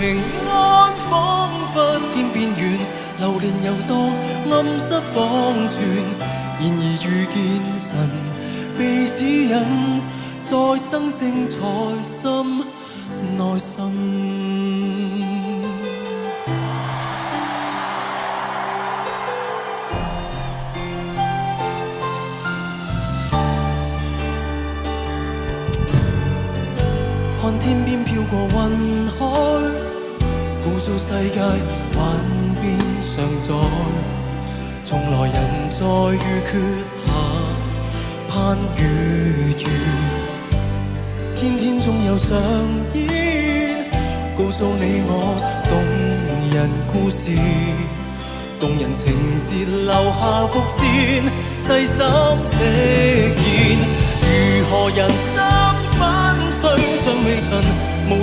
平安，彷彿天邊遠，流連又多，暗室仿存。然而遇見神，被指引，再生精彩心內心。看天邊飄過雲海，告訴世界幻變常在。從來人在預決下盼月圓，天天總有上演，告訴你我動人故事，動人情節留下伏線，細心細見，如何人生粉碎像未塵。